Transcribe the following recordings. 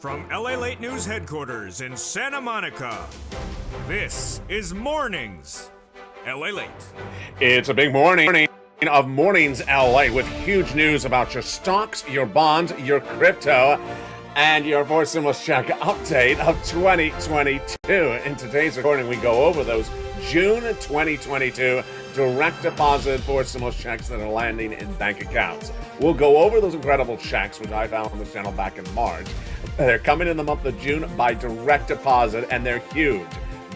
From LALATE News headquarters in Santa Monica, this is Mornings LALATE. It's a big morning of Mornings LA with huge news about your stocks, your bonds, your crypto, and your Forced Stimulus Check update of 2022. In today's recording, we go over those June 2022 direct deposit Forced Stimulus checks that are landing in bank accounts. We'll go over those incredible checks, which I found on the channel back in March. They're coming in the month of June by direct deposit, and they're huge.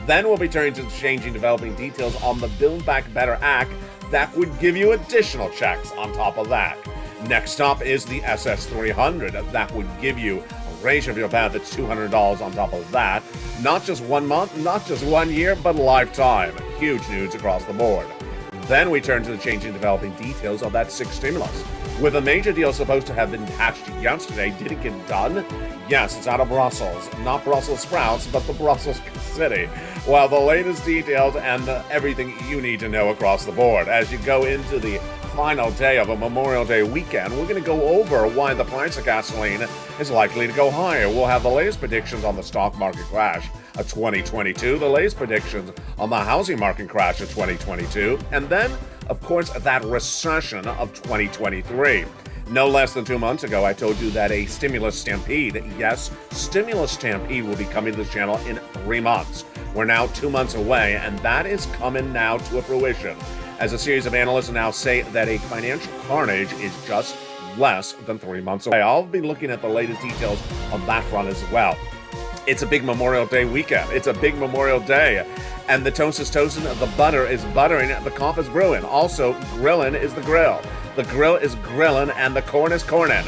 Then we'll be turning to changing developing details on the Build Back Better Act that would give you additional checks on top of that. Next up is the SS300 that would give you a raise of your benefits $200 on top of that. Not just 1 month, not just 1 year, but lifetime. Huge news across the board. Then we turn to the changing developing details of that 6th stimulus. With a major deal supposed to have been hatched yesterday, did it get done? Yes, it's out of Brussels. Not Brussels sprouts, but the Brussels city. Well, the latest details and everything you need to know across the board. As you go into the final day of a Memorial Day weekend, we're going to go over why the price of gasoline is likely to go higher. We'll have the latest predictions on the stock market crash of 2022, the latest predictions on the housing market crash of 2022, and then, of course, that recession of 2023. No less than 2 months ago, I told you that a stimulus stampede, yes, stimulus stampede will be coming to the channel in 3 months. We're now 2 months away, and that is coming now to a fruition, as a series of analysts now say that a financial carnage is just less than 3 months away. I'll be looking at the latest details on that front as well. It's a big Memorial Day weekend. It's a big Memorial Day. And the toast is toasting, the butter is buttering, the coffee is brewing. Also, grilling is the grill. The grill is grilling, and the corn is corning.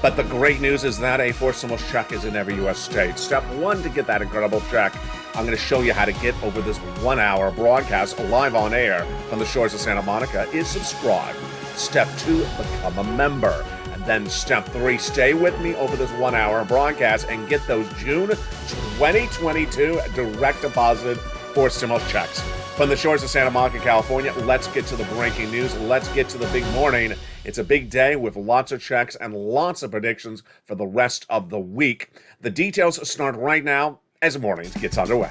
But the great news is that a Forced Stimulus check is in every U.S. state. Step 1 to get that incredible check, I'm going to show you how to get over this 1 hour broadcast live on air from the shores of Santa Monica, is subscribe. Step 2, become a member. Then step 3, stay with me over this 1 hour broadcast and get those June 2022 direct deposit Forced Stimulus checks. From the shores of Santa Monica, California, let's get to the breaking news. Let's get to the big morning. It's a big day with lots of checks and lots of predictions for the rest of the week. The details start right now as Mornings gets underway.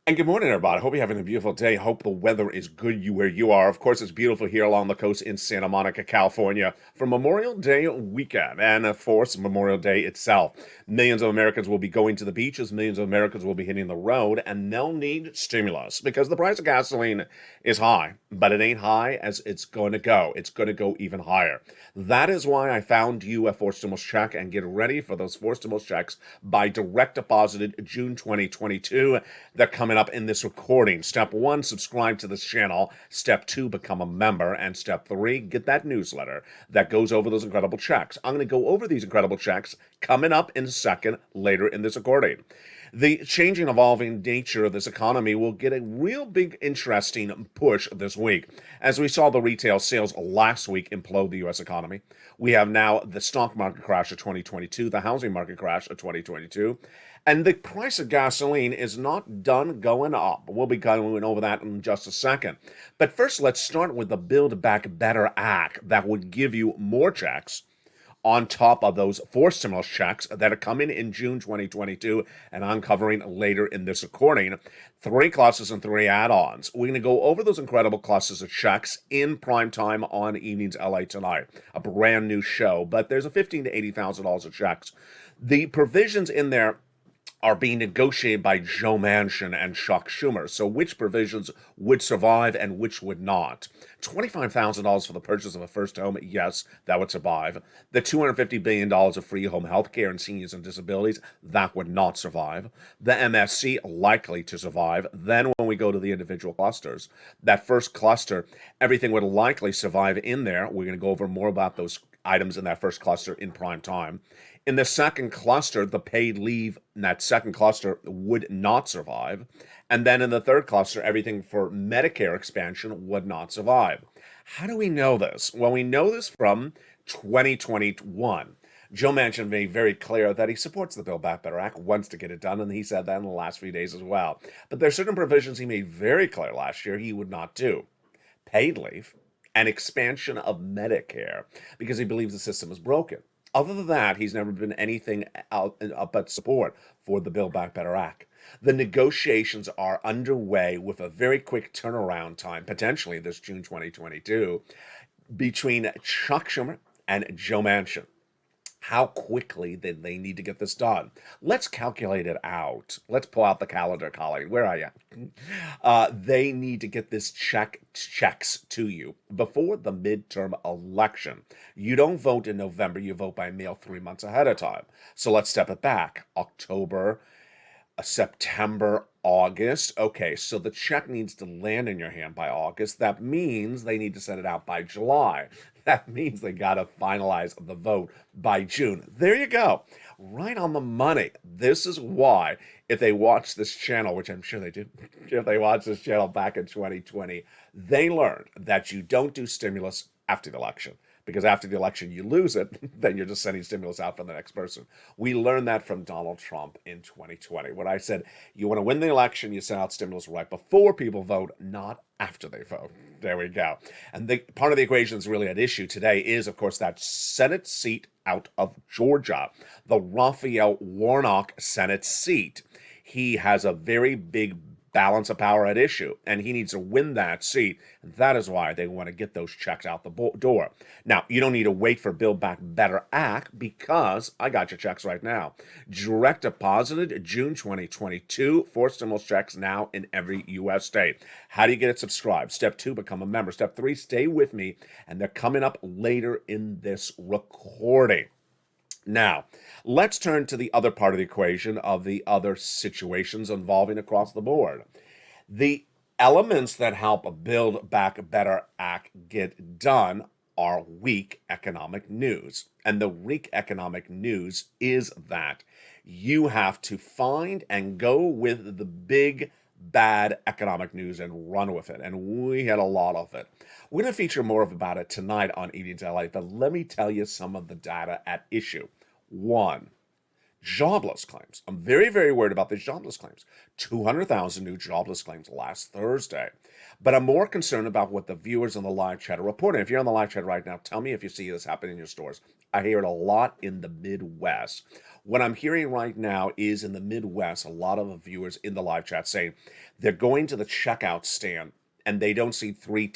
And good morning, everybody. Hope you're having a beautiful day. Hope the weather is good where you are. Of course, it's beautiful here along the coast in Santa Monica, California for Memorial Day weekend and, of course, Memorial Day itself. Millions of Americans will be going to the beaches. Millions of Americans will be hitting the road, and they'll need stimulus because the price of gasoline is high, but it ain't high as it's going to go. It's going to go even higher. That is why I found you a Forced Stimulus check, and get ready for those Forced Stimulus checks by direct deposited June 2022. They're coming up in this recording. Step 1, subscribe to this channel. Step 2, become a member. And step 3, get that newsletter that goes over those incredible checks. I'm going to go over these incredible checks coming up in a second later in this recording. The changing, evolving nature of this economy will get a real big, interesting push this week. As we saw the retail sales last week implode the U.S. economy, we have now the stock market crash of 2022, the housing market crash of 2022, and the price of gasoline is not done going up. We'll be going over that in just a second. But first, let's start with the Build Back Better Act that would give you more checks on top of those Forced Stimulus checks that are coming in June 2022 and I'm covering later in this recording. 3 clusters and 3 add-ons. We're going to go over those incredible clusters of checks in prime time on Evenings LA Tonight, a brand new show, but there's a $15,000 to $80,000 of checks. The provisions in there are being negotiated by Joe Manchin and Chuck Schumer. So which provisions would survive and which would not? $25,000 for the purchase of a first home, yes, that would survive. The $250 billion of free home health care and seniors and disabilities, that would not survive. The MSC, likely to survive. Then when we go to the individual clusters, that first cluster, everything would likely survive in there. We're going to go over more about those items in that first cluster in prime time. In the second cluster, the paid leave in that second cluster would not survive. And then in the third cluster, everything for Medicare expansion would not survive. How do we know this? Well, we know this from 2021. Joe Manchin made very clear that he supports the Build Back Better Act, wants to get it done, and he said that in the last few days as well. But there are certain provisions he made very clear last year he would not do. Paid leave and expansion of Medicare because he believes the system is broken. Other than that, he's never been anything out but support for the Build Back Better Act. The negotiations are underway with a very quick turnaround time, potentially this June 2022, between Chuck Schumer and Joe Manchin. How quickly did they need to get this done? Let's calculate it out. Let's pull out the calendar, colleague. Where are you? They need to get this checks to you before the midterm election. You don't vote in November. You vote by mail 3 months ahead of time. So let's step it back. October, September, August. Okay, so the check needs to land in your hand by August. That means they need to send it out by July. That means they got to finalize the vote by June. There you go. Right on the money. This is why, if they watch this channel, which I'm sure they did, if they watched this channel back in 2020, they learned that you don't do stimulus after the election. Because after the election, you lose it, then you're just sending stimulus out for the next person. We learned that from Donald Trump in 2020, when I said, you want to win the election, you send out stimulus right before people vote, not after they vote. There we go. And part of the equation that's really at issue today is, of course, that Senate seat out of Georgia, the Raphael Warnock Senate seat. He has a very big balance of power at issue, and he needs to win that seat. That is why they want to get those checks out the door. Now, you don't need to wait for Build Back Better Act, because I got your checks right now. Direct deposited June 2022 for stimulus checks now in every U.S. state. How do you get it subscribed? Step 2, become a member. Step 3, stay with me, and they're coming up later in this recording. Now, let's turn to the other part of the equation of the other situations involving across the board. The elements that help a Build Back Better Act get done are weak economic news. And the weak economic news is that you have to find and go with the big bad economic news and run with it. And we had a lot of it. We're going to feature more about it tonight on Eating to LA, but let me tell you some of the data at issue. 1, jobless claims. I'm very, very worried about these jobless claims. 200,000 new jobless claims last Thursday. But I'm more concerned about what the viewers on the live chat are reporting. If you're on the live chat right now, tell me if you see this happening in your stores. I hear it a lot in the Midwest. What I'm hearing right now is in the Midwest, a lot of the viewers in the live chat saying they're going to the checkout stand and they don't see three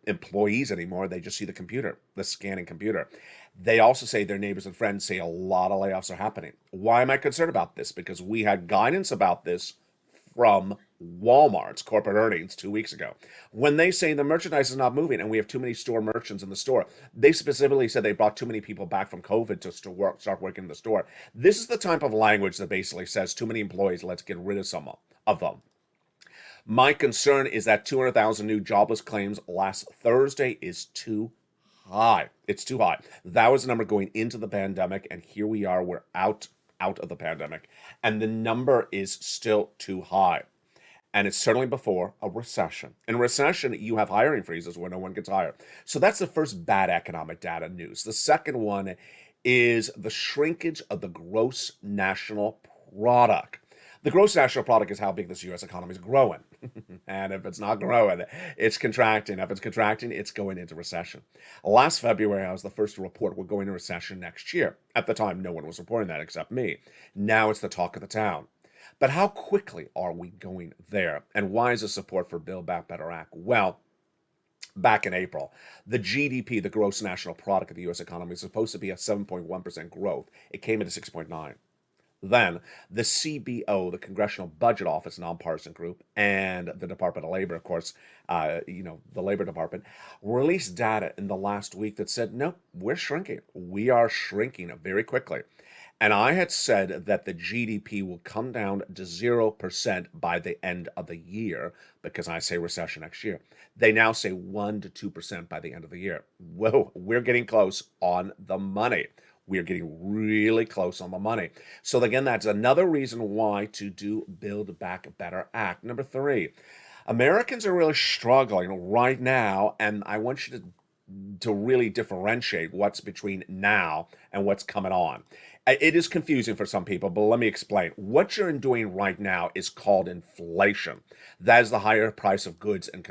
employees anymore. They just see the computer, the scanning computer. They also say their neighbors and friends say a lot of layoffs are happening. Why am I concerned about this? Because we had guidance about this from Walmart's corporate earnings 2 weeks ago. When they say the merchandise is not moving and we have too many store merchants in the store, they specifically said they brought too many people back from COVID to start working in the store. This is the type of language that basically says too many employees, let's get rid of some of them. My concern is that 200,000 new jobless claims last Thursday is too high. It's too high. That was the number going into the pandemic, and here we are. We're out of the pandemic, and the number is still too high. And it's certainly before a recession. In a recession, you have hiring freezes where no one gets hired. So that's the first bad economic data news. The second one is the shrinkage of the gross national product. The gross national product is how big this U.S. economy is growing. And if it's not growing, it's contracting. If it's contracting, it's going into recession. Last February, I was the first to report we're going into recession next year. At the time, no one was reporting that except me. Now it's the talk of the town. But how quickly are we going there? And why is the support for Build Back Better Act? Well, back in April, the GDP, the gross national product of the U.S. economy, is supposed to be at 7.1% growth. It came into 6.9. Then the CBO, the Congressional Budget Office, nonpartisan group, and the Department of Labor, of course, the Labor Department, released data in the last week that said, no, we're shrinking. We are shrinking very quickly. And I had said that the GDP will come down to 0% by the end of the year because I say recession next year. They now say 1 to 2% by the end of the year. Whoa, we're getting close on the money. We're getting really close on the money. So again, that's another reason why to do Build Back Better Act. Number three, Americans are really struggling right now, and I want you to really differentiate what's between now and what's coming on. It is confusing for some people, but let me explain. What you're doing right now is called inflation. That is the higher price of goods and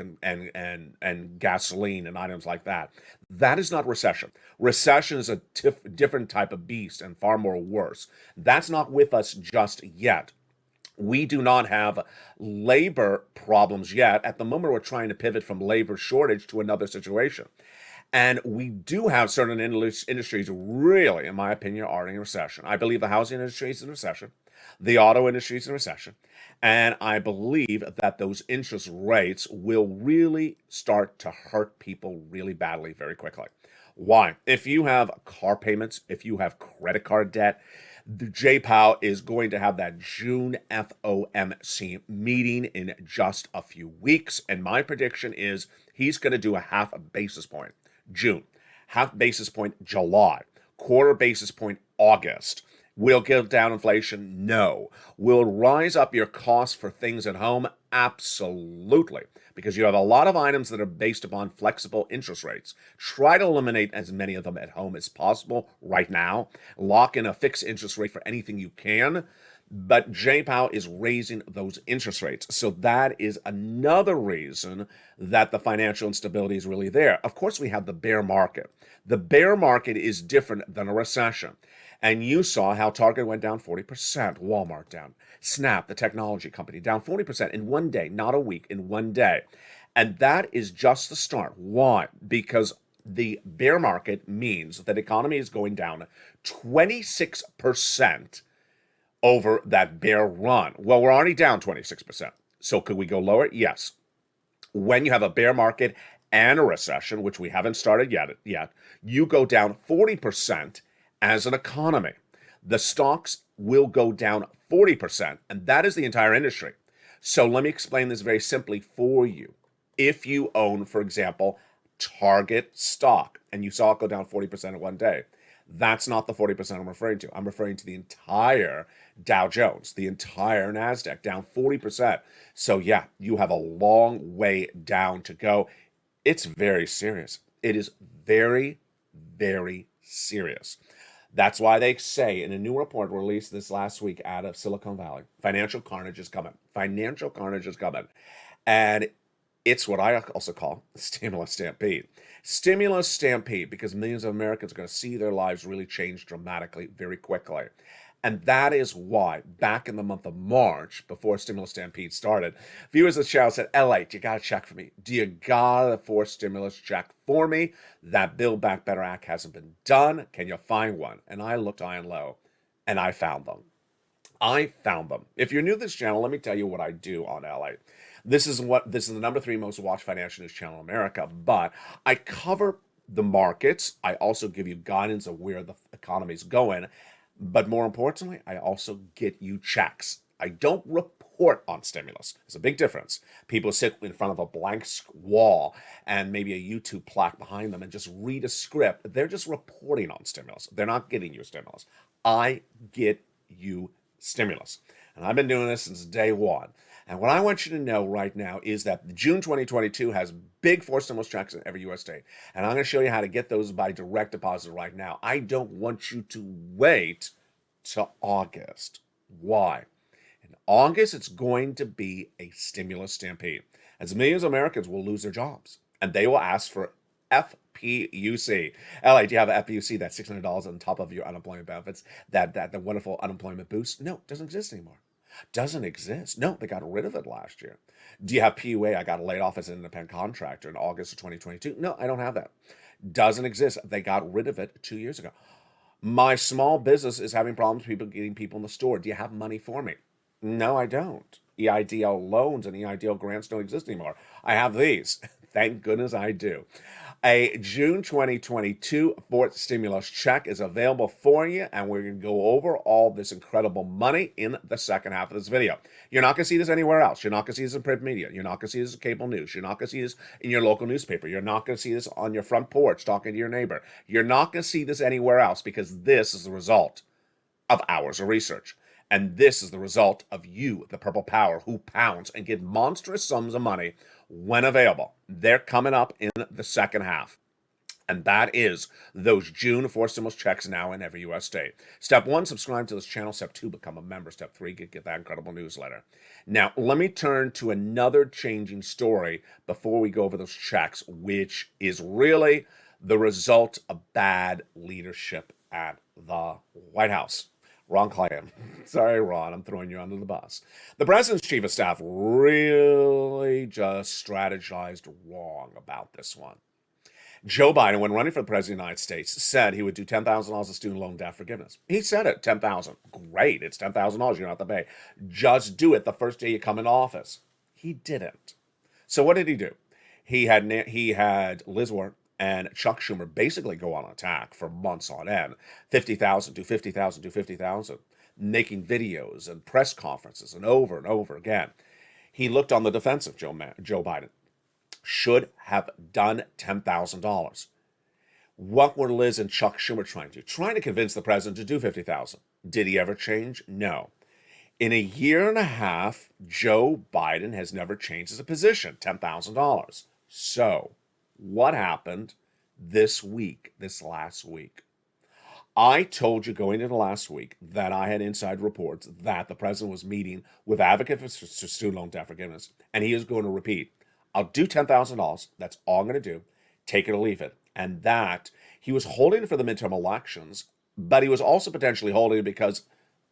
gasoline and items like that. That is not recession. Recession is a different type of beast and far more worse. That's not with us just yet. We do not have labor problems yet. At the moment, we're trying to pivot from labor shortage to another situation. And we do have certain industries really, in my opinion, are in a recession. I believe the housing industry is in recession. The auto industry is in recession. And I believe that those interest rates will really start to hurt people really badly very quickly. Why? If you have car payments, if you have credit card debt, the J Powell is going to have that June FOMC meeting in just a few weeks. And my prediction is he's going to do a half a basis point June, half basis point July, quarter basis point August. Will give down inflation? No. Will rise up your costs for things at home? Absolutely. Because you have a lot of items that are based upon flexible interest rates. Try to eliminate as many of them at home as possible right now. Lock in a fixed interest rate for anything you can. But J Powell is raising those interest rates. So that is another reason that the financial instability is really there. Of course, we have the bear market. The bear market is different than a recession. And you saw how Target went down 40%, Walmart down, Snap, the technology company, down 40% in one day, not a week, in one day. And that is just the start. Why? Because the bear market means that the economy is going down 26% over that bear run. Well, we're already down 26%. So could we go lower? Yes. When you have a bear market and a recession, which we haven't started yet, you go down 40% as an economy. The stocks will go down 40%, and that is the entire industry. So let me explain this very simply for you. If you own, for example, Target stock, and you saw it go down 40% in one day, that's not the 40% I'm referring to. I'm referring to the entire Dow Jones, the entire NASDAQ, down 40%. So yeah, you have a long way down to go. It's very serious. It is very, very serious. That's why they say in a new report released this last week out of Silicon Valley, financial carnage is coming. Financial carnage is coming. And it's what I also call stimulus stampede. Stimulus stampede because millions of Americans are going to see their lives really change dramatically very quickly. And that is why, back in the month of March, before stimulus stampede started, viewers of the show said, LALATE, you got to check for me. Do you got a forced stimulus check for me? That Build Back Better Act hasn't been done. Can you find one? And I looked high and low, and I found them. If you're new to this channel, let me tell you what I do on LALATE. This is the number 3 most watched financial news channel in America, but I cover the markets. I also give you guidance of where the economy is going. But more importantly, I also get you checks. I don't report on stimulus. There's a big difference. People sit in front of a blank wall and maybe a YouTube plaque behind them and just read a script. They're just reporting on stimulus. They're not getting you stimulus. I get you stimulus. And I've been doing this since day one. And what I want you to know right now is that June 2022 has big forced stimulus checks in every U.S. state. And I'm going to show you how to get those by direct deposit right now. I don't want you to wait till August. Why? In August, it's going to be a stimulus stampede, as millions of Americans will lose their jobs. And they will ask for FPUC. LA, do you have FPUC? That's $600 on top of your unemployment benefits. The wonderful unemployment boost? No, it doesn't exist anymore. Doesn't exist. No, they got rid of it last year. Do you have PUA? I got laid off as an independent contractor in August of 2022. No, I don't have that. Doesn't exist. They got rid of it 2 years ago. My small business is having problems getting people in the store. Do you have money for me? No, I don't. EIDL loans and EIDL grants don't exist anymore. I have these. Thank goodness I do. A June 2022 fourth stimulus check is available for you, and we're going to go over all this incredible money in the second half of this video. You're not going to see this anywhere else. You're not going to see this in print media. You're not going to see this in cable news. You're not going to see this in your local newspaper. You're not going to see this on your front porch talking to your neighbor. You're not going to see this anywhere else, because this is the result of hours of research. And this is the result of you, the Purple Power, who pounds and get monstrous sums of money when available. They're coming up in the second half. And that is those June 4 stimulus checks now in every U.S. state. Step 1, subscribe to this channel. Step 2, become a member. Step 3, get that incredible newsletter. Now, let me turn to another changing story before we go over those checks, which is really the result of bad leadership at the White House. Ron Klain. Sorry, Ron, I'm throwing you under the bus. The president's chief of staff really just strategized wrong about this one. Joe Biden, when running for the president of the United States, said he would do $10,000 of student loan debt forgiveness. He said it, $10,000. Great, it's $10,000 you don't have to pay. Just do it the first day you come into office. He didn't. So what did he do? He had Liz Warren and Chuck Schumer basically go on attack for months on end. 50,000, do 50,000, do 50,000, making videos and press conferences and over again. He looked on the defensive, Joe Biden. Should have done $10,000. What were Liz and Chuck Schumer trying to do? Trying to convince the president to do 50,000. Did he ever change? No. In a year and a half, Joe Biden has never changed his position, $10,000. So, what happened this last week? I told you going into last week that I had inside reports that the president was meeting with advocates for student loan debt forgiveness, and he is going to repeat, I'll do $10,000. That's all I'm going to do. Take it or leave it. And that he was holding it for the midterm elections, but he was also potentially holding it because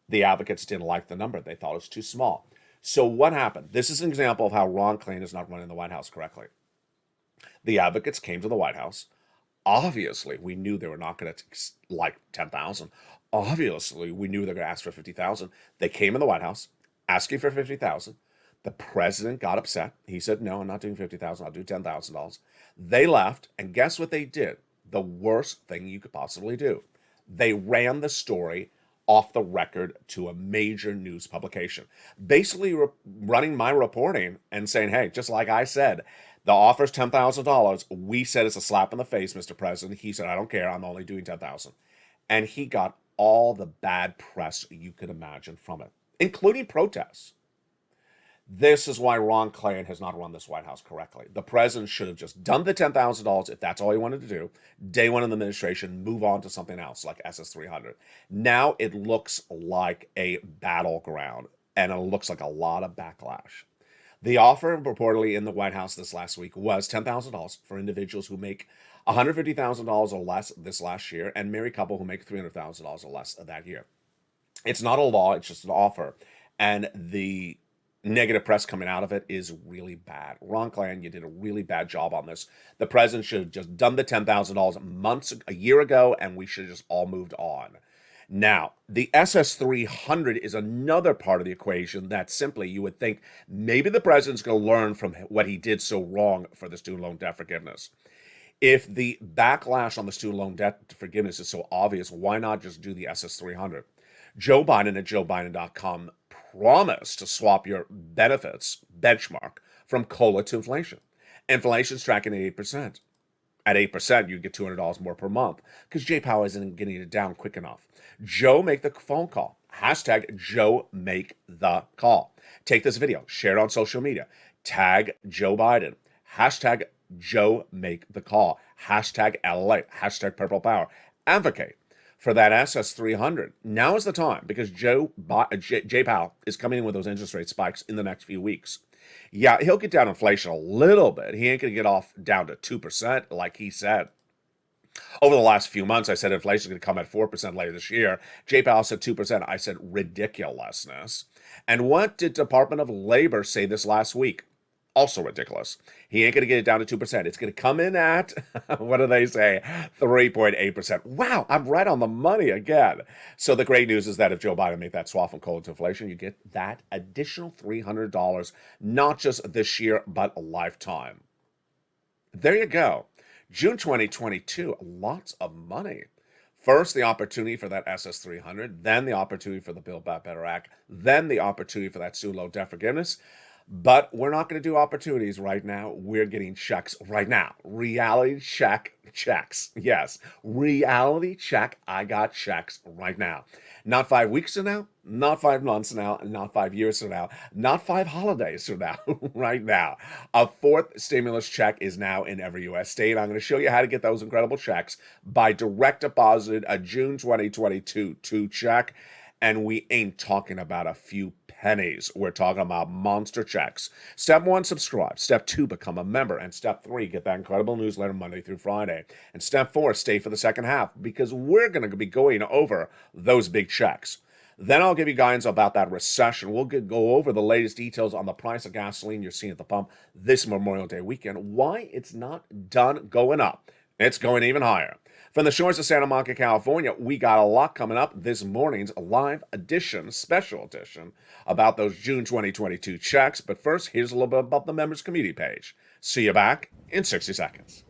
the advocates didn't like the number. They thought it was too small. So what happened? This is an example of how Ron Klain is not running the White House correctly. The advocates came to the White House. Obviously, we knew they were not going to like 10,000. Obviously, we knew they were going to ask for 50,000. They came in the White House asking for 50,000. The president got upset. He said, no, I'm not doing 50,000. I'll do $10,000. They left, and guess what they did? The worst thing you could possibly do. They ran the story off the record to a major news publication, basically running my reporting and saying, hey, just like I said, the offer's $10,000. We said it's a slap in the face, Mr. President. He said, I don't care. I'm only doing 10,000. And he got all the bad press you could imagine from it, including protests. This is why Ron Klain has not run this White House correctly. The president should have just done the $10,000 if that's all he wanted to do. Day one of the administration, move on to something else like SS300. Now it looks like a battleground, and it looks like a lot of backlash. The offer reportedly in the White House this last week was $10,000 for individuals who make $150,000 or less this last year and marry a couple who make $300,000 or less that year. It's not a law, it's just an offer. And the negative press coming out of it is really bad. Ron Klain, you did a really bad job on this. The president should have just done the $10,000 a year ago, and we should have just all moved on. Now, the SS300 is another part of the equation that simply you would think maybe the president's going to learn from what he did so wrong for the student loan debt forgiveness. If the backlash on the student loan debt forgiveness is so obvious, why not just do the SS300? Joe Biden at joebiden.com promised to swap your benefits benchmark from COLA to inflation. Inflation's tracking at 8%. At 8%, you get $200 more per month because Jay Powell isn't getting it down quick enough. Joe, make the phone call. Hashtag Joe, make the call. Take this video, share it on social media. Tag Joe Biden. Hashtag Joe, make the call. Hashtag LALATE. Hashtag Purple Power. Advocate for that SS300. Now is the time because Jay Powell is coming in with those interest rate spikes in the next few weeks. Yeah, he'll get down inflation a little bit. He ain't going to get off down to 2% like he said. Over the last few months, I said inflation is going to come at 4% later this year. Jay Powell said 2%. I said ridiculousness. And what did Department of Labor say this last week? Also ridiculous. He ain't going to get it down to 2%. It's going to come in at, what do they say, 3.8%. Wow, I'm right on the money again. So the great news is that if Joe Biden made that swap from COLA to inflation, you get that additional $300, not just this year, but a lifetime. There you go. June 2022, lots of money. First, the opportunity for that SS300, then the opportunity for the Build Back Better Act, then the opportunity for that student loan debt forgiveness. But we're not going to do opportunities right now. We're getting checks right now. Reality check checks. Yes, reality check. I got checks right now. Not 5 weeks from now, not 5 months from now, not 5 years from now, not 5 holidays from now, right now. A fourth stimulus check is now in every U.S. state. I'm going to show you how to get those incredible checks by direct deposited a June 2022 check. And we ain't talking about a few pennies. We're talking about monster checks. Step 1, subscribe. Step 2, become a member. And step 3, get that incredible newsletter Monday through Friday. And step 4, stay for the second half because we're going to be going over those big checks. Then I'll give you guidance about that recession. We'll go over the latest details on the price of gasoline you're seeing at the pump this Memorial Day weekend, why it's not done going up. It's going even higher. From the shores of Santa Monica, California, we got a lot coming up this morning's live edition, special edition, about those June 2022 checks. But first, here's a little bit about the members community page. See you back in 60 seconds.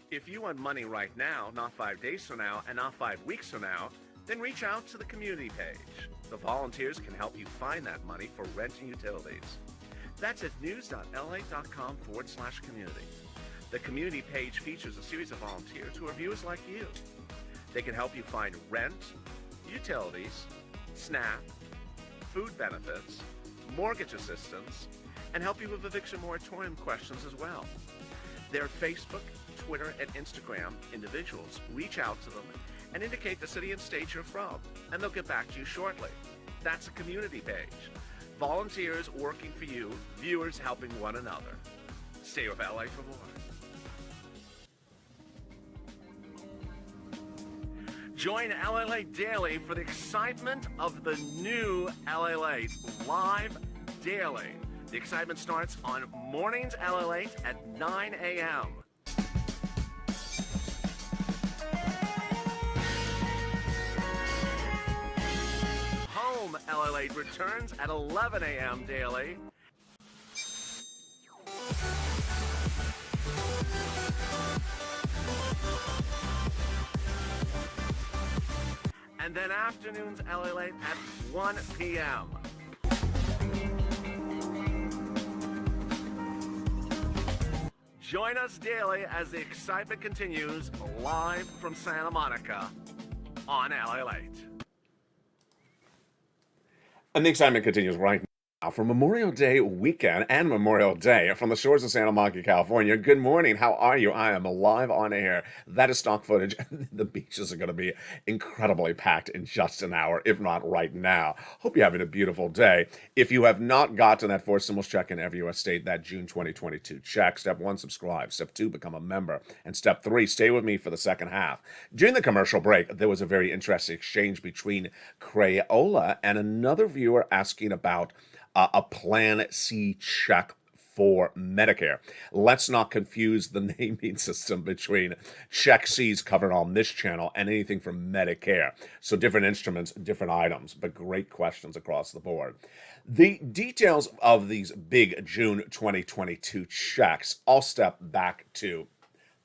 If you want money right now, not 5 days from now, and not 5 weeks from now, then reach out to the community page. The volunteers can help you find that money for rent and utilities. That's at news.la.com/community. The community page features a series of volunteers who are viewers like you. They can help you find rent, utilities, SNAP, food benefits, mortgage assistance, and help you with eviction moratorium questions as well. Their Facebook, Twitter, and Instagram individuals reach out to them and indicate the city and state you're from, and they'll get back to you shortly. That's a community page. Volunteers working for you, viewers helping one another. Stay with LA for more. Join LALATE Daily for the excitement of the new LALATE live daily. The excitement starts on Mornings LALATE at 9 a.m. Home LALATE returns at 11 a.m. daily. And then afternoons LALATE at 1 p.m. Join us daily as the excitement continues live from Santa Monica on LALATE. And the excitement continues right now for Memorial Day weekend and Memorial Day from the shores of Santa Monica, California. Good morning. How are you? I am live on air. That is stock footage. The beaches are going to be incredibly packed in just an hour, if not right now. Hope you're having a beautiful day. If you have not gotten that 4 stimulus check in every U.S. state, that June 2022 check, step 1, subscribe. Step 2, become a member. And step 3, stay with me for the second half. During the commercial break, there was a very interesting exchange between Crayola and another viewer asking about a Plan C check for Medicare. Let's not confuse the naming system between Check C's covered on this channel and anything from Medicare. So different instruments, different items, but great questions across the board. The details of these big June 2022 checks all step back to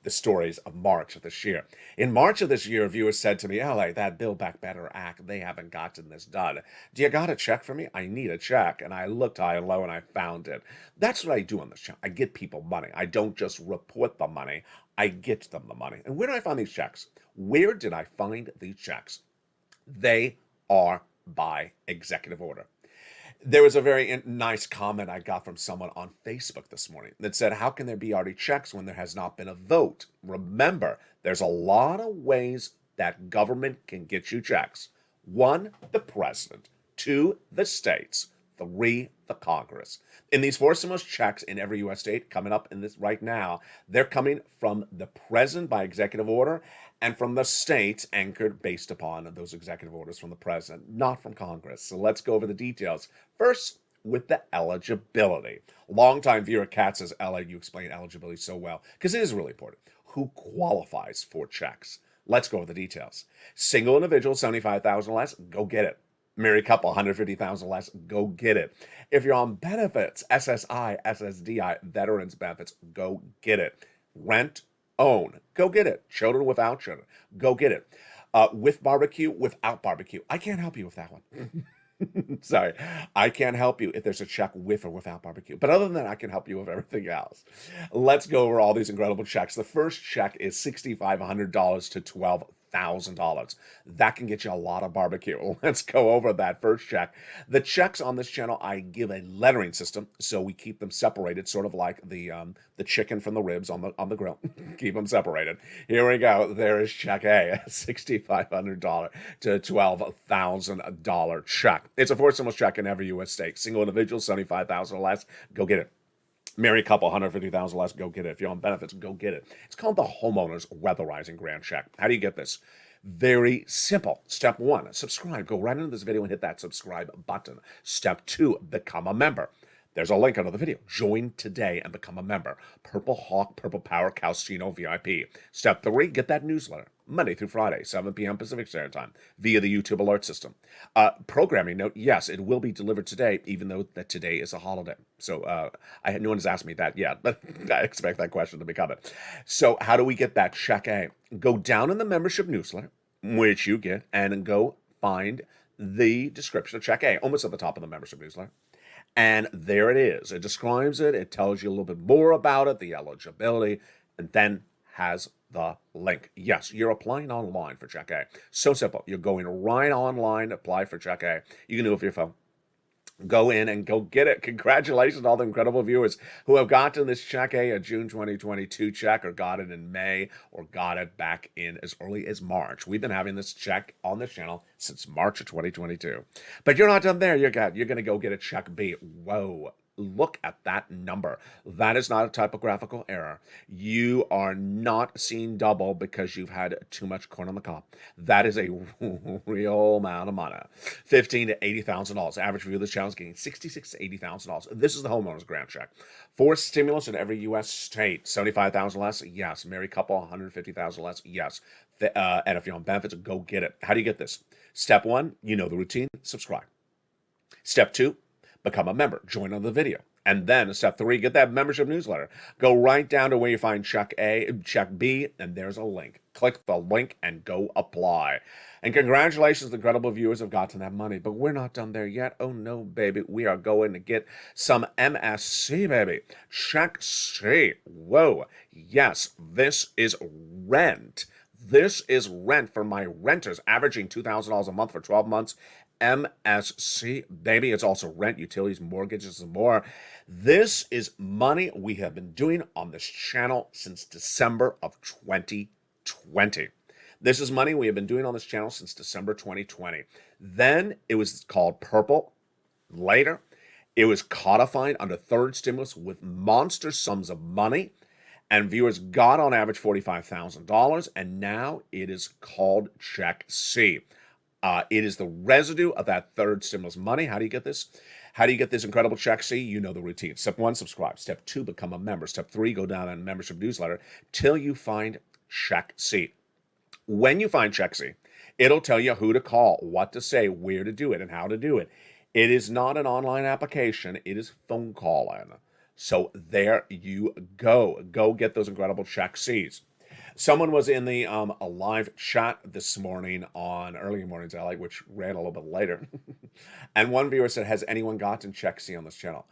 the stories of March of this year. In March of this year, viewers said to me, LA, that Build Back Better Act, they haven't gotten this done. Do you got a check for me? I need a check. And I looked high and low and I found it. That's what I do on this channel. I get people money. I don't just report the money. I get them the money. And where did I find these checks? Where did I find these checks? They are by executive order. There was a very nice comment I got from someone on Facebook this morning that said, how can there be already checks when there has not been a vote? Remember, there's a lot of ways that government can get you checks. 1, the president. 2, the states. 3, the Congress. In these 4 stimulus checks in every U.S. state coming up in this right now, they're coming from the president by executive order and from the states anchored based upon those executive orders from the president, not from Congress. So let's go over the details. First, with the eligibility. Longtime viewer Kat says, Ella, you explain eligibility so well, because it is really important. Who qualifies for checks? Let's go over the details. Single individual, $75,000 or less, go get it. Married couple, $150,000 less, go get it. If you're on benefits, SSI, SSDI, veterans benefits, go get it. rent, own. Go get it. Children without children. Go get it. With barbecue, without barbecue. I can't help you with that one. Sorry, I can't help you if there's a check with or without barbecue. But other than that, I can help you with everything else. Let's go over all these incredible checks. The first check is $6,500 to $12,000. That can get you a lot of barbecue. Let's go over that first check. The checks on this channel, I give a lettering system, so we keep them separated, sort of like the chicken from the ribs on the grill. Keep them separated. Here we go. There is check A, $6,500 to $12,000 check. It's a 4 stimulus check in every U.S. state. Single individual, $75,000 or less, go get it. Married couple, $150,000 less, go get it. If you're on benefits, go get it. It's called the Homeowners Weatherizing Grant Check. How do you get this? Very simple. Step 1, subscribe. Go right into this video and hit that subscribe button. Step 2, become a member. There's a link under the video. Join today and become a member. Purple Hawk, Purple Power, Calcino VIP. Step 3, get that newsletter. Monday through Friday, 7 p.m. Pacific Standard Time, via the YouTube alert system. Programming note, yes, it will be delivered today, even though that today is a holiday. So no one has asked me that yet, but I expect that question to be coming. So how do we get that check A? Go down in the membership newsletter, which you get, and go find the description of check A, almost at the top of the membership newsletter. And there it is. It describes it. It tells you a little bit more about it, the eligibility, and then has the link. Yes, you're applying online for check A. So simple. You're going right online, apply for check A. You can do it with your phone. Go in and go get it. Congratulations to all the incredible viewers who have gotten this check A, a June 2022 check, or got it in May, or got it back in as early as March. We've been having this check on this channel since March of 2022. But you're not done there. You're going to go get a check B. Whoa. Look at that number. That is not a typographical error. You are not seeing double because you've had too much corn on the cob. That is a real amount of money. $15,000 to $80,000. Average view of this channel is getting $66,000 to $80,000. This is the homeowners grant check. 4 stimulus in every U.S. state. $75,000 less? Yes. Married couple, $150,000 less? Yes. And if you're on benefits, go get it. How do you get this? Step 1, you know the routine. Subscribe. Step 2, become a member. Join on the video. And then step 3, get that membership newsletter. Go right down to where you find check A, check B, and there's a link. Click the link and go apply. And congratulations, the incredible viewers have gotten that money. But we're not done there yet. Oh no, baby. We are going to get some MSC, baby. Check C. Whoa. Yes, this is rent. This is rent for my renters, averaging $2,000 a month for 12 months. MSC, baby. It's also rent, utilities, mortgages, and more. This is money we have been doing on this channel since December of 2020. This is money we have been doing on this channel since December 2020. Then it was called Purple. Later, it was codified under third stimulus with monster sums of money. And viewers got on average $45,000. And now it is called Check C. It is the residue of that third stimulus money. How do you get this? How do you get this incredible check C? You know the routine. Step 1, subscribe. Step 2, become a member. Step 3, go down on membership newsletter till you find check C. When you find check C, it'll tell you who to call, what to say, where to do it, and how to do it. It is not an online application. It is phone calling. So there you go. Go get those incredible check Cs. Someone was in the a live chat this morning on Early Mornings LA, which ran a little bit later. And one viewer said, has anyone gotten check C on this channel?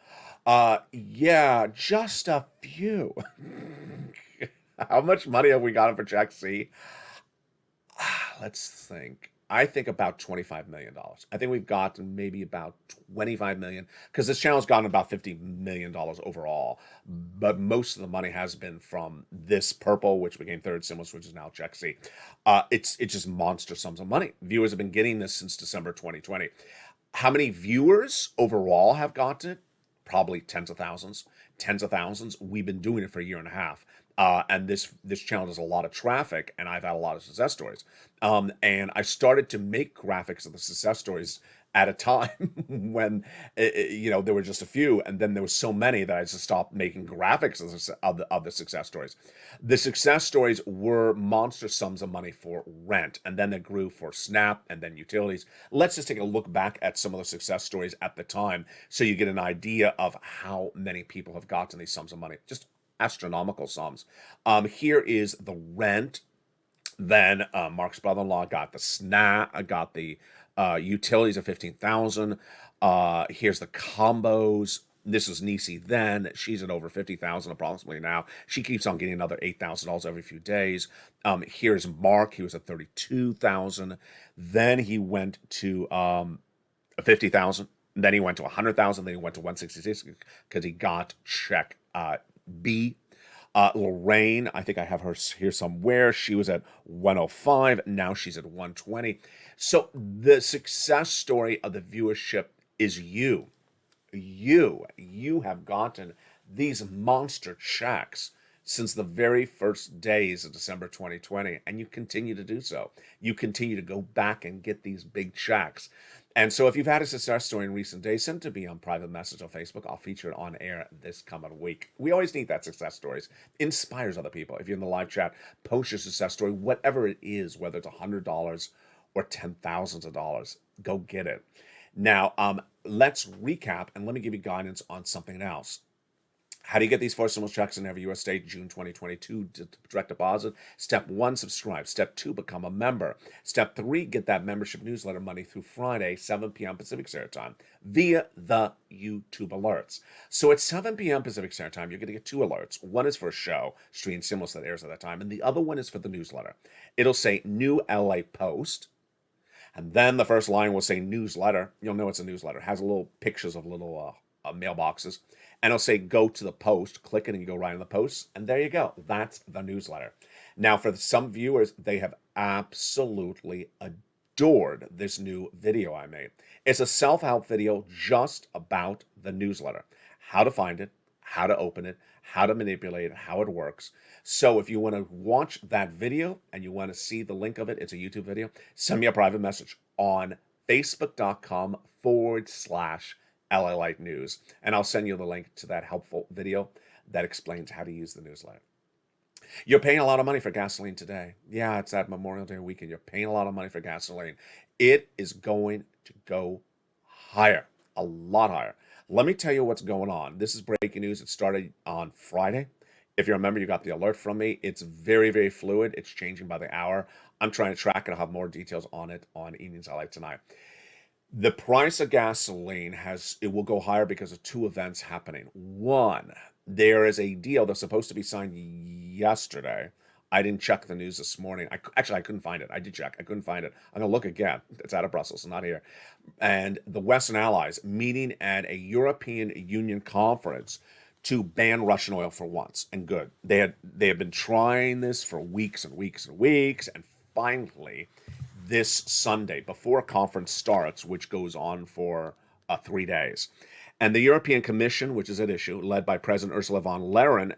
Yeah, just a few. How much money have we gotten for check C? Let's think. I think about $25 million. I think we've gotten maybe about $25 million because this channel's gotten about $50 million overall. But most of the money has been from this Purple, which became third stimulus, which is now check C. It's just monster sums of money. Viewers have been getting this since December 2020. How many viewers overall have gotten it? Probably tens of thousands. Tens of thousands. We've been doing it for a year and a half. And this channel does a lot of traffic, and I've had a lot of success stories. And I started to make graphics of the success stories at a time when there were just a few, and then there were so many that I just stopped making graphics of the success stories. The success stories were monster sums of money for rent, and then they grew for SNAP and then utilities. Let's just take a look back at some of the success stories at the time, so you get an idea of how many people have gotten these sums of money. Just astronomical sums. Here is the rent. Then Mark's brother-in-law got the got the utilities of 15,000. Here's the combos. This is Nisi then. She's at over 50,000 approximately now. She keeps on getting another $8,000 every few days. Here's Mark. He was at 32,000. Then he went to 50,000. Then he went to 100,000. Then he went to 166 because he got check B. Lorraine, I think I have her here somewhere. She was at 105. Now she's at 120. So the success story of the viewership is you. You have gotten these monster checks since the very first days of December 2020, and you continue to do so. You continue to go back and get these big checks. And so if you've had a success story in recent days, send it to me on private message on Facebook. I'll feature it on air this coming week. We always need that success stories. Inspires other people. If you're in the live chat, post your success story, whatever it is, whether it's $100 or $10,000. Go get it. Now, let's recap and let me give you guidance on something else. How do you get these four stimulus checks in every U.S. state, June 2022, direct deposit? Step 1, subscribe. Step 2, become a member. Step 3, get that membership newsletter money through Friday, 7 p.m. Pacific Standard Time, via the YouTube alerts. So at 7 p.m. Pacific Standard Time, you're going to get 2 alerts. One is for a show, Stream Stimulus, that airs at that time, and the other one is for the newsletter. It'll say New LA Post, and then the first line will say newsletter. You'll know it's a newsletter. It has little pictures of little mailboxes. And it'll say, go to the post, click it, and you go right on the post. And there you go. That's the newsletter. Now, for some viewers, they have absolutely adored this new video I made. It's a self-help video just about the newsletter. How to find it, how to open it, how to manipulate it, how it works. So if you want to watch that video and you want to see the link of it, it's a YouTube video, send me a private message on facebook.com/LALATE News, and I'll send you the link to that helpful video that explains how to use the newsletter. You're paying a lot of money for gasoline today. Yeah, it's that Memorial Day weekend. You're paying a lot of money for gasoline. It is going to go higher, a lot higher. Let me tell you what's going on. This is breaking news. It started on Friday. If you remember, you got the alert from me. It's very, very fluid. It's changing by the hour. I'm trying to track it. I'll have more details on it on Evenings I Like tonight. The price of gasoline will go higher because of 2 events happening. One, there is a deal that's supposed to be signed yesterday. I didn't check the news this morning. I couldn't find it. I did check. I couldn't find it. I'm going to look again. It's out of Brussels, not here. And the Western Allies meeting at a European Union conference to ban Russian oil for once. And good. They have been trying this for weeks and weeks and weeks. And finally, this Sunday, before a conference starts, which goes on for 3 days. And the European Commission, which is at issue, led by President Ursula von der Leyen,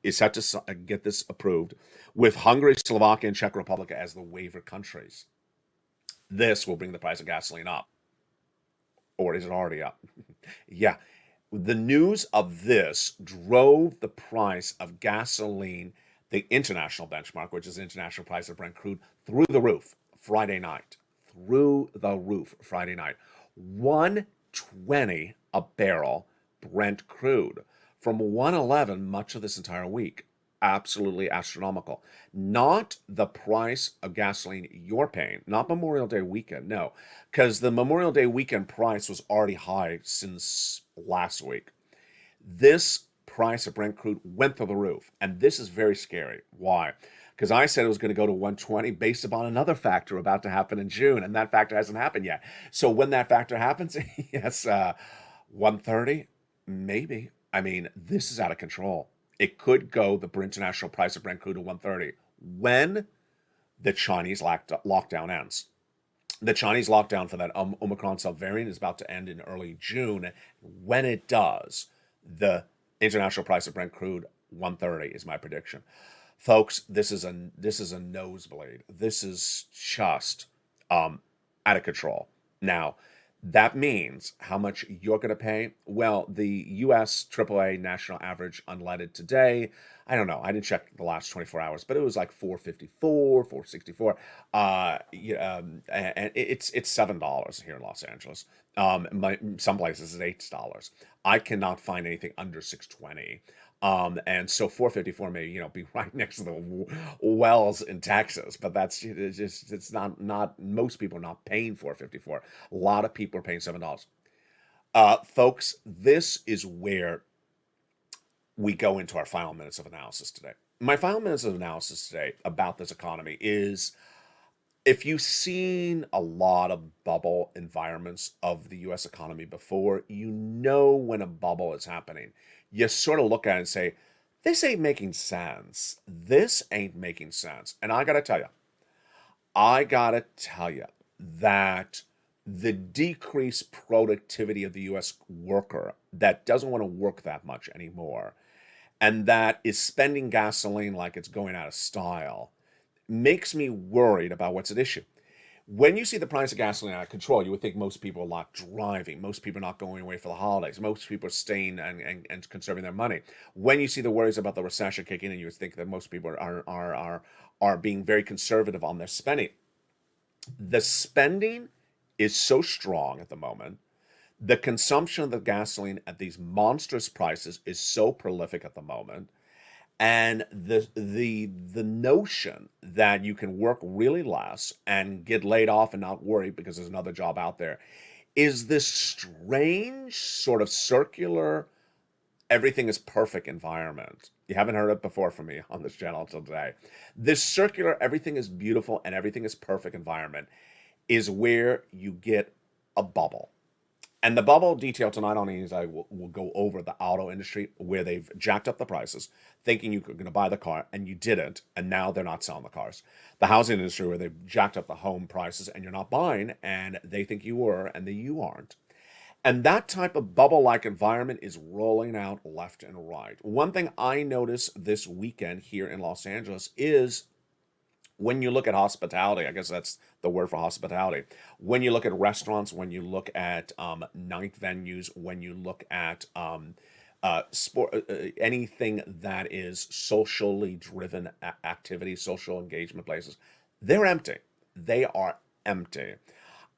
is set to get this approved, with Hungary, Slovakia, and Czech Republic as the waiver countries. This will bring the price of gasoline up. Or is it already up? Yeah. The news of this drove the price of gasoline, the international benchmark, which is the international price of Brent crude, through the roof Friday night. Through the roof Friday night. 120 a barrel Brent crude from 111 much of this entire week. Absolutely astronomical. Not the price of gasoline you're paying, not Memorial Day weekend, no, because the Memorial Day weekend price was already high since last week. This price of Brent crude went through the roof, and this is very scary. Why? Because I said it was going to go to 120 based upon another factor about to happen in June, and that factor hasn't happened yet. So when that factor happens, yes, 130, maybe. I mean, this is out of control. It could go the international price of Brent crude to 130 when the Chinese lockdown ends. The Chinese lockdown for that Omicron subvariant is about to end in early June. When it does, the international price of Brent crude 130 is my prediction. Folks, this is a nosebleed. This is just out of control. Now, that means how much you're going to pay. Well, the U.S. AAA national average unleaded today, I don't know. I didn't check the last 24 hours, but it was like $4.54, $4.64. And it's $7 here in Los Angeles. Some places it's $8. I cannot find anything under $6.20. And so 454 may, be right next to the wells in Texas, but it's not most people are not paying 454. A lot of people are paying $7. Folks, this is where we go into our final minutes of analysis today. My final minutes of analysis today about this economy is, if you've seen a lot of bubble environments of the US economy before, you know when a bubble is happening. You sort of look at it and say, this ain't making sense. This ain't making sense. And I gotta tell you that the decreased productivity of the US worker that doesn't want to work that much anymore and that is spending gasoline like it's going out of style makes me worried about what's at issue. When you see the price of gasoline out of control, you would think most people are not driving. Most people are not going away for the holidays. Most people are staying and conserving their money. When you see the worries about the recession kicking in, you would think that most people are being very conservative on their spending. The spending is so strong at the moment. The consumption of the gasoline at these monstrous prices is so prolific at the moment. And the notion that you can work really less and get laid off and not worry because there's another job out there is this strange sort of circular everything is perfect environment. You haven't heard it before from me on this channel until today. This circular everything is beautiful and everything is perfect environment is where you get a bubble. And the bubble detail tonight on these, I will go over the auto industry where they've jacked up the prices, thinking you were going to buy the car, and you didn't, and now they're not selling the cars. The housing industry where they've jacked up the home prices, and you're not buying, and they think you were, and that you aren't. And that type of bubble-like environment is rolling out left and right. One thing I noticed this weekend here in Los Angeles is when you look at hospitality, I guess that's the word for hospitality. When you look at restaurants, when you look at night venues, when you look at anything that is socially driven activity, social engagement places, they're empty. They are empty.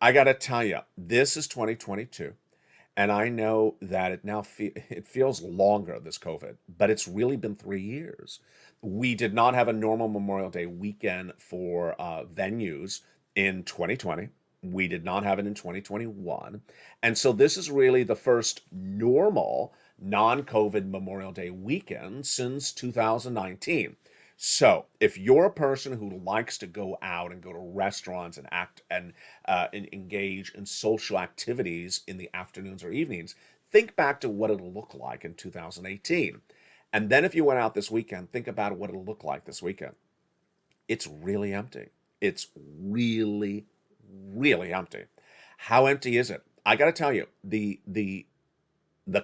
I got to tell you, this is 2022. And I know that it feels longer, this COVID, but it's really been 3 years. We did not have a normal Memorial Day weekend for venues in 2020. We did not have it in 2021. And so this is really the first normal non-COVID Memorial Day weekend since 2019. So if you're a person who likes to go out and go to restaurants and act and engage in social activities in the afternoons or evenings, think back to what it'll look like in 2018. And then if you went out this weekend, think about what it'll look like this weekend. It's really empty. It's really, really empty. How empty is it? I got to tell you, the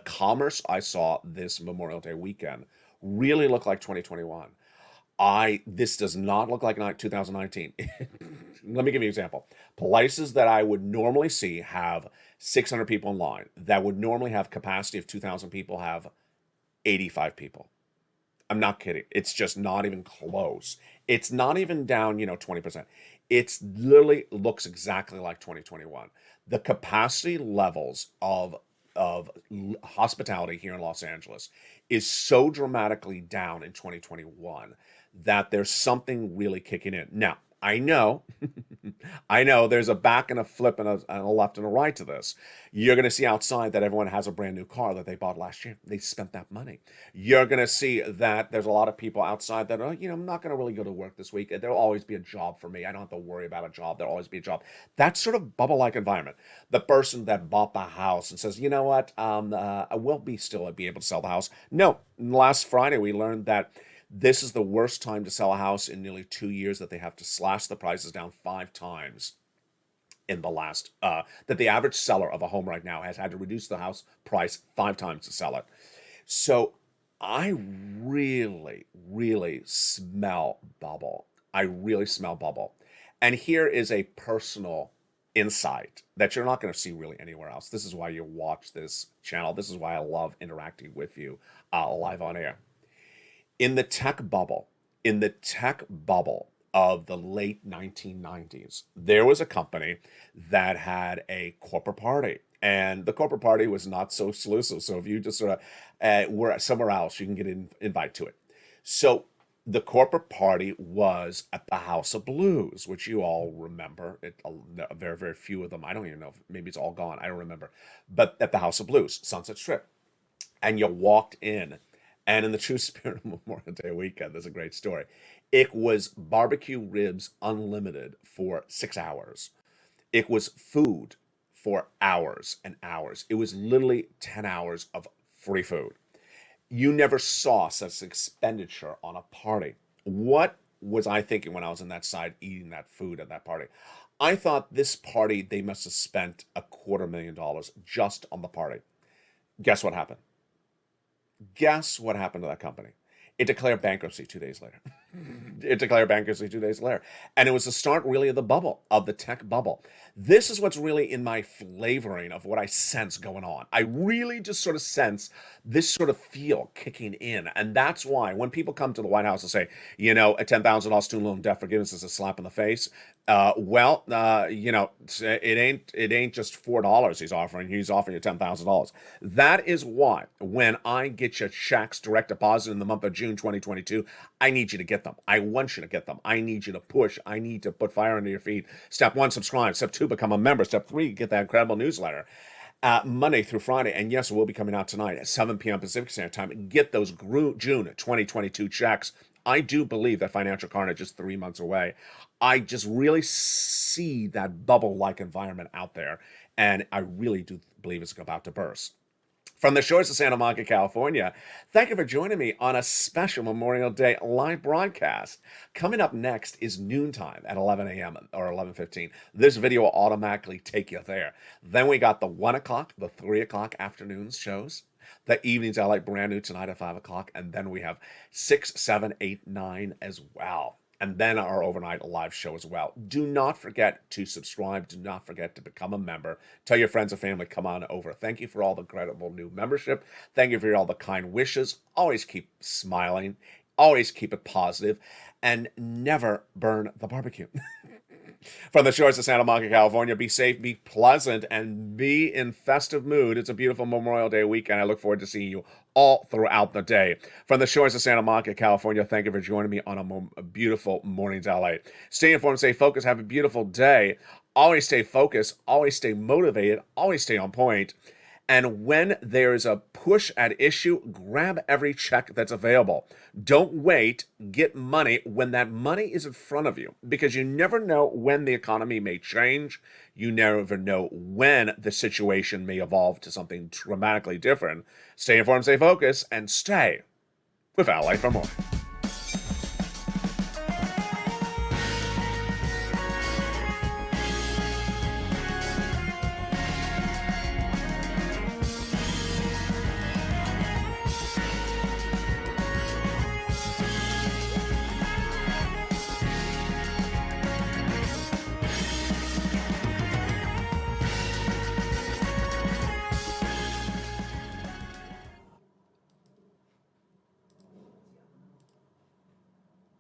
commerce I saw this Memorial Day weekend really looked like 2021. This does not look like 2019. Let me give you an example. Places that I would normally see have 600 people in line, that would normally have capacity of 2,000 people, have 85 people. I'm not kidding. It's just not even close. It's not even down, 20%. It's literally looks exactly like 2021. The capacity levels of hospitality here in Los Angeles is so dramatically down in 2021 that there's something really kicking in. Now, I know, I know there's a back and a flip and a left and a right to this. You're going to see outside that everyone has a brand new car that they bought last year. They spent that money. You're going to see that there's a lot of people outside that are, I'm not going to really go to work this week. There'll always be a job for me. I don't have to worry about a job. There'll always be a job. That sort of bubble-like environment. The person that bought the house and says, you know what, I will still be able to sell the house. No, last Friday we learned that this is the worst time to sell a house in nearly 2 years, that they have to slash the prices down 5 times in the last, that the average seller of a home right now has had to reduce the house price 5 times to sell it. So I really, really smell bubble. I really smell bubble. And here is a personal insight that you're not going to see really anywhere else. This is why you watch this channel. This is why I love interacting with you live on air. In the tech bubble of the late 1990s, there was a company that had a corporate party. And the corporate party was not so exclusive. So if you just sort of were somewhere else, you can get an invite to it. So the corporate party was at the House of Blues, which you all remember. Very, very few of them. I don't even know. Maybe it's all gone. I don't remember. But at the House of Blues, Sunset Strip. And you walked in. And in the true spirit of Memorial Day weekend, there's a great story. It was barbecue ribs unlimited for 6 hours. It was food for hours and hours. It was literally 10 hours of free food. You never saw such expenditure on a party. What was I thinking when I was on that side eating that food at that party? I thought this party, they must have spent $250,000 just on the party. Guess what happened? Guess what happened to that company? It declared bankruptcy 2 days later. It declared bankruptcy 2 days later. And it was the start really of the bubble, of the tech bubble. This is what's really in my flavoring of what I sense going on. I really just sort of sense this sort of feel kicking in. And that's why when people come to the White House and say, you know, a $10,000 student loan debt forgiveness is a slap in the face. You know, it ain't just $4 he's offering. He's offering you $10,000. That is why when I get your checks direct deposit in the month of June 2022, I need you to get them. I want you to get them. I need you to push. I need to put fire under your feet. Step 1, subscribe. Step 2, become a member. Step 3, get that incredible newsletter. Monday through Friday, and yes, it will be coming out tonight at 7 p.m. Pacific Standard Time. Get those June 2022 checks. I do believe that financial carnage is 3 months away. I just really see that bubble-like environment out there, and I really do believe it's about to burst. From the shores of Santa Monica, California, thank you for joining me on a special Memorial Day live broadcast. Coming up next is noontime at 11 a.m. or 11:15. This video will automatically take you there. Then we got the 1 o'clock, the 3 o'clock afternoons shows. The evenings are like brand new tonight at 5 o'clock. And then we have 6, 7, 8, 9 as well. And then our overnight live show as well. Do not forget to subscribe. Do not forget to become a member. Tell your friends and family, come on over. Thank you for all the incredible new membership. Thank you for all the kind wishes. Always keep smiling. Always keep it positive. And never burn the barbecue. From the shores of Santa Monica, California, be safe, be pleasant, and be in festive mood. It's a beautiful Memorial Day weekend. I look forward to seeing you all throughout the day. From the shores of Santa Monica, California, thank you for joining me on a beautiful Mornings LA. Stay informed, stay focused, have a beautiful day. Always stay focused, always stay motivated, always stay on point. And when there's a push at issue, grab every check that's available. Don't wait. Get money when that money is in front of you, because you never know when the economy may change. You never know when the situation may evolve to something dramatically different. Stay informed, stay focused, and stay with LA for more.